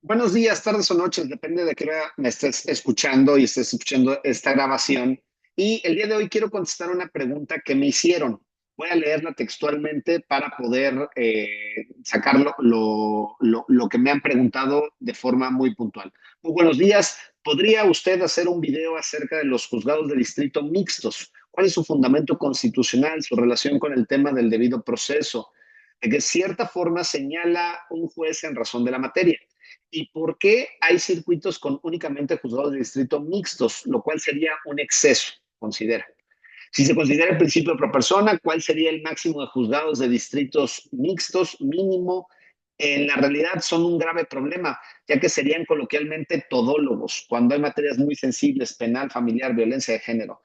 Buenos días, tardes o noches, depende de qué hora me estés escuchando y estés escuchando esta grabación. Y el día de hoy quiero contestar una pregunta que me hicieron. Voy a leerla textualmente para poder sacar lo que me han preguntado de forma muy puntual. Muy buenos días. ¿Podría usted hacer un video acerca de los juzgados de distrito mixtos? ¿Cuál es su fundamento constitucional, su relación con el tema del debido proceso? De que cierta forma señala un juez en razón de la materia. ¿Y por qué hay circuitos con únicamente juzgados de distrito mixtos, lo cual sería un exceso, considera? Si se considera el principio pro persona, ¿cuál sería el máximo de juzgados de distritos mixtos mínimo? En la realidad son un grave problema, ya que serían coloquialmente todólogos, cuando hay materias muy sensibles, penal, familiar, violencia de género.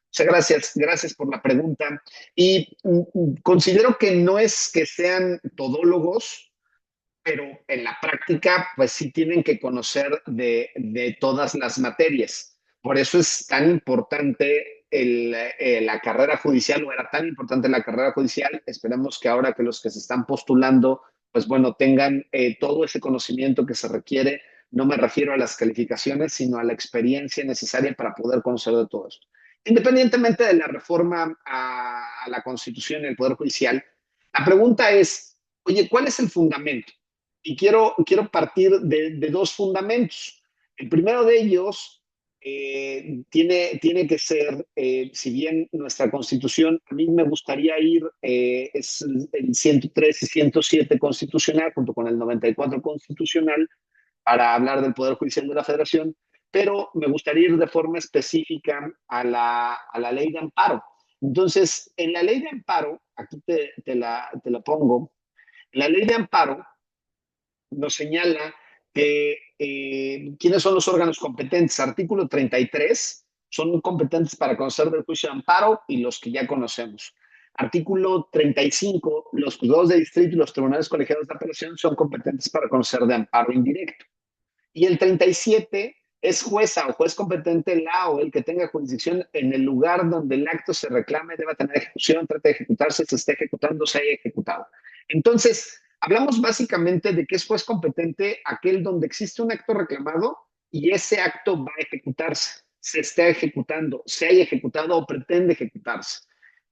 Muchas gracias por la pregunta. Y considero que no es que sean todólogos, pero en la práctica, pues sí tienen que conocer de todas las materias. Por eso es tan importante la carrera judicial, o era tan importante la carrera judicial. Esperemos que ahora que los que se están postulando, pues bueno, tengan todo ese conocimiento que se requiere. No me refiero a las calificaciones, sino a la experiencia necesaria para poder conocer de todo esto. Independientemente de la reforma a la Constitución y el Poder Judicial, la pregunta es, oye, ¿cuál es el fundamento? Y quiero partir de dos fundamentos. El primero de ellos tiene que ser, si bien nuestra Constitución, a mí me gustaría ir, es el 103 y 107 constitucional, junto con el 94 constitucional, para hablar del Poder Judicial de la Federación, pero me gustaría ir de forma específica a la ley de amparo. Entonces, en la ley de amparo, aquí te la pongo, en la ley de amparo nos señala que quiénes son los órganos competentes. Artículo 33 son competentes para conocer del juicio de amparo y los que ya conocemos. Artículo 35, los juzgados de distrito y los tribunales colegiados de apelación son competentes para conocer de amparo indirecto. Y el 37 es jueza o juez competente la o el que tenga jurisdicción en el lugar donde el acto se reclame, deba tener ejecución, trate de ejecutarse, se esté ejecutando, se haya ejecutado. Entonces, hablamos básicamente de que es juez competente aquel donde existe un acto reclamado y ese acto va a ejecutarse, se está ejecutando, se haya ejecutado o pretende ejecutarse.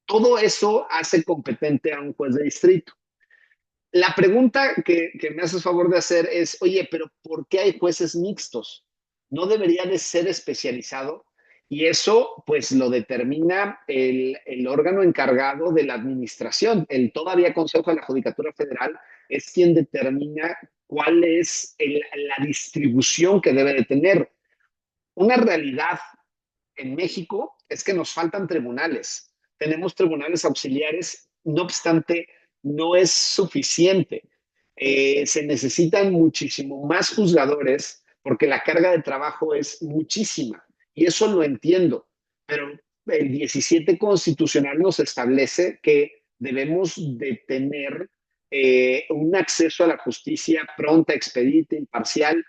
Todo eso hace competente a un juez de distrito. La pregunta que me haces favor de hacer es, oye, pero ¿por qué hay jueces mixtos? ¿No debería de ser especializado? Y eso pues lo determina el órgano encargado de la administración. El todavía Consejo de la Judicatura Federal es quien determina cuál es la distribución que debe de tener. Una realidad en México es que nos faltan tribunales. Tenemos tribunales auxiliares, no obstante, no es suficiente. Se necesitan muchísimo más juzgadores porque la carga de trabajo es muchísima y eso lo entiendo, pero el 17 constitucional nos establece que debemos de tener un acceso a la justicia pronta, expedita, imparcial,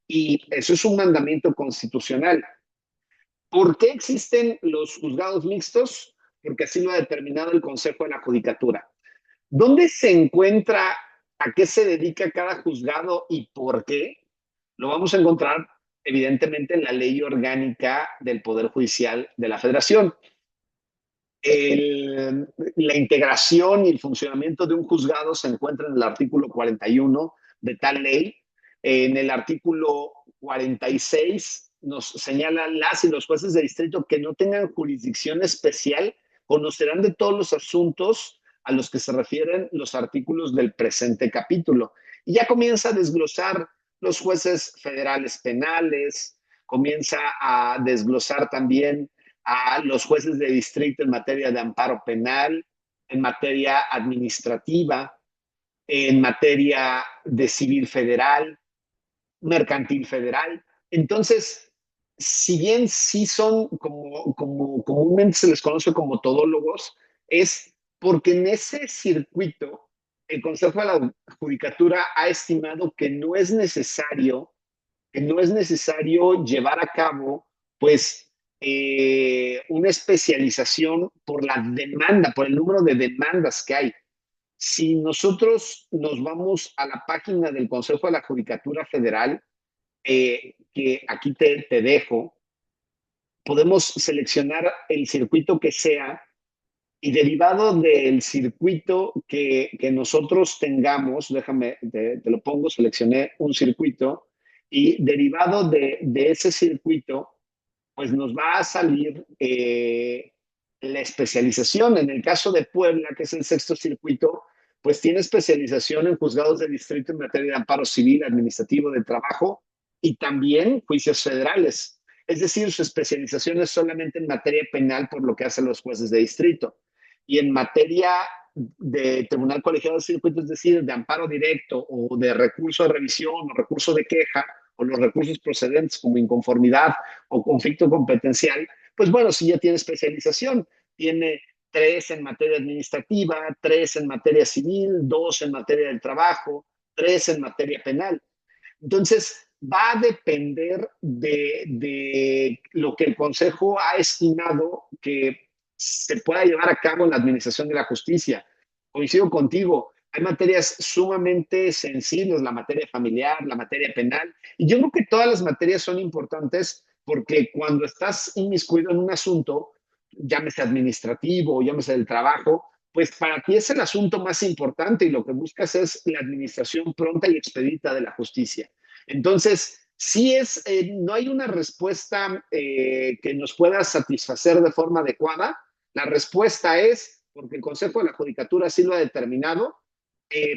y eso es un mandamiento constitucional. ¿Por qué existen los juzgados mixtos? Porque así lo ha determinado el Consejo de la Judicatura. ¿Dónde se encuentra, a qué se dedica cada juzgado y por qué? Lo vamos a encontrar evidentemente en la ley orgánica del Poder Judicial de la Federación. La integración y el funcionamiento de un juzgado se encuentra en el artículo 41 de tal ley. En el artículo 46 nos señalan las y los jueces de distrito que no tengan jurisdicción especial conocerán de todos los asuntos a los que se refieren los artículos del presente capítulo. Y ya comienza a desglosar los jueces federales penales, comienza a desglosar también a los jueces de distrito en materia de amparo penal, en materia administrativa, en materia de civil federal, mercantil federal. Entonces, si bien sí son como comúnmente se les conoce como todólogos, es porque en ese circuito el Consejo de la Judicatura ha estimado que no es necesario llevar a cabo, pues, una especialización por la demanda, por el número de demandas que hay. Si nosotros nos vamos a la página del Consejo de la Judicatura Federal, que aquí te dejo, podemos seleccionar el circuito que sea y derivado del circuito que nosotros tengamos, déjame, te lo pongo, seleccioné un circuito y derivado de ese circuito, pues nos va a salir la especialización. En el caso de Puebla, que es el sexto circuito, pues tiene especialización en juzgados de distrito en materia de amparo civil, administrativo, de trabajo y también juicios federales. Es decir, su especialización es solamente en materia penal por lo que hacen los jueces de distrito. Y en materia de tribunal colegiado de circuito, es decir, de amparo directo o de recurso de revisión o recurso de queja o los recursos procedentes como inconformidad o conflicto competencial, pues bueno, si ya tiene especialización, tiene tres en materia administrativa, tres en materia civil, dos en materia del trabajo, tres en materia penal. Entonces, va a depender de lo que el Consejo ha estimado que se pueda llevar a cabo en la administración de la justicia. Coincido contigo, hay materias sumamente sensibles, la materia familiar, la materia penal, y yo creo que todas las materias son importantes porque cuando estás inmiscuido en un asunto, llámese administrativo, llámese del trabajo, pues para ti es el asunto más importante y lo que buscas es la administración pronta y expedita de la justicia. Entonces, sí no hay una respuesta que nos pueda satisfacer de forma adecuada. La respuesta es porque el Consejo de la Judicatura así lo ha determinado,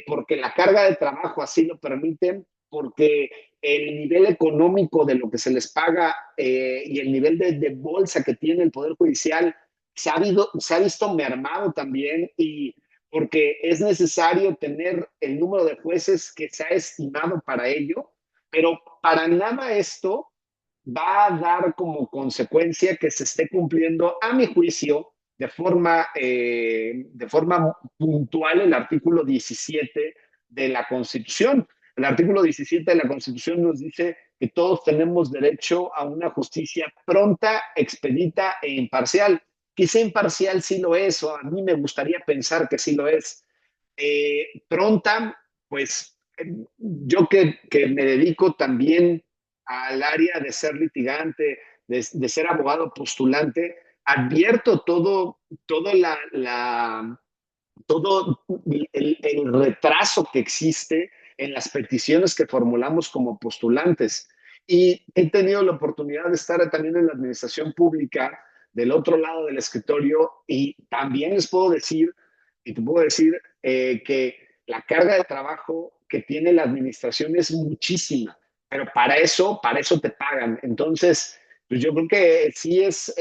porque la carga de trabajo así lo permite, porque el nivel económico de lo que se les paga y el nivel de bolsa que tiene el Poder Judicial se ha visto mermado también y porque es necesario tener el número de jueces que se ha estimado para ello, pero para nada esto va a dar como consecuencia que se esté cumpliendo, a mi juicio, de forma puntual el artículo 17 de la Constitución. El artículo 17 de la Constitución nos dice que todos tenemos derecho a una justicia pronta, expedita e imparcial. Quizá imparcial sí lo es, o a mí me gustaría pensar que sí lo es. Pronta, pues yo que me dedico también al área de ser litigante, de ser abogado postulante, advierto todo todo el retraso que existe en las peticiones que formulamos como postulantes. Y he tenido la oportunidad de estar también en la administración pública del otro lado del escritorio y también les puedo decir, y te puedo decir que la carga de trabajo que tiene la administración es muchísima, pero para eso te pagan. Entonces, pues yo creo que sí es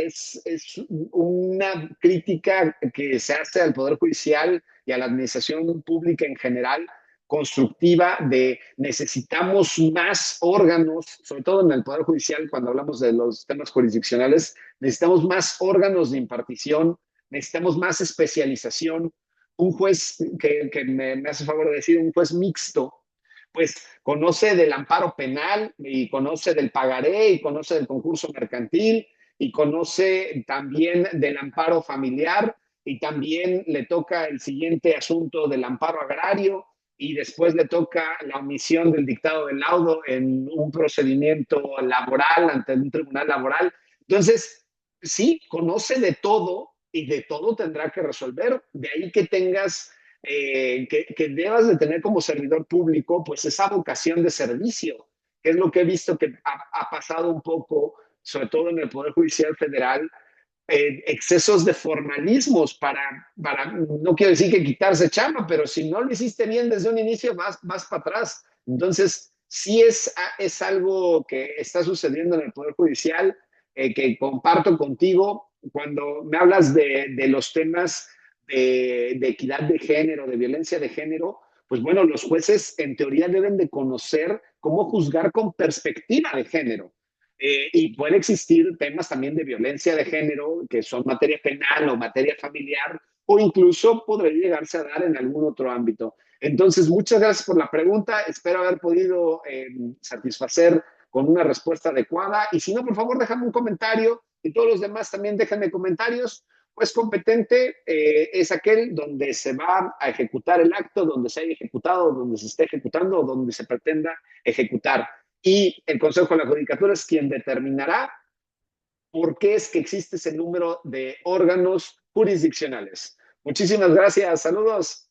una crítica que se hace al Poder Judicial y a la administración pública en general, constructiva, de necesitamos más órganos, sobre todo en el Poder Judicial, cuando hablamos de los temas jurisdiccionales, necesitamos más órganos de impartición, necesitamos más especialización. Un juez que me hace favor de decir, un juez mixto, pues conoce del amparo penal y conoce del pagaré y conoce del concurso mercantil y conoce también del amparo familiar y también le toca el siguiente asunto del amparo agrario y después le toca la omisión del dictado del laudo en un procedimiento laboral ante un tribunal laboral. Entonces, sí, conoce de todo y de todo tendrá que resolver. De ahí que tengas que debas de tener como servidor público, pues esa vocación de servicio, que es lo que he visto que ha pasado un poco, sobre todo en el Poder Judicial Federal, excesos de formalismos no quiero decir que quitarse chamba, pero si no lo hiciste bien desde un inicio, vas para atrás. Entonces, sí es algo que está sucediendo en el Poder Judicial, que comparto contigo cuando me hablas de los temas de equidad de género, de violencia de género, pues bueno, los jueces en teoría deben de conocer cómo juzgar con perspectiva de género. Y puede existir temas también de violencia de género, que son materia penal o materia familiar, o incluso podría llegarse a dar en algún otro ámbito. Entonces, muchas gracias por la pregunta. Espero haber podido satisfacer con una respuesta adecuada. Y si no, por favor, déjame un comentario y todos los demás también déjenme comentarios Pues competente es aquel donde se va a ejecutar el acto, donde se haya ejecutado, donde se esté ejecutando o donde se pretenda ejecutar. Y el Consejo de la Judicatura es quien determinará por qué es que existe ese número de órganos jurisdiccionales. Muchísimas gracias. Saludos.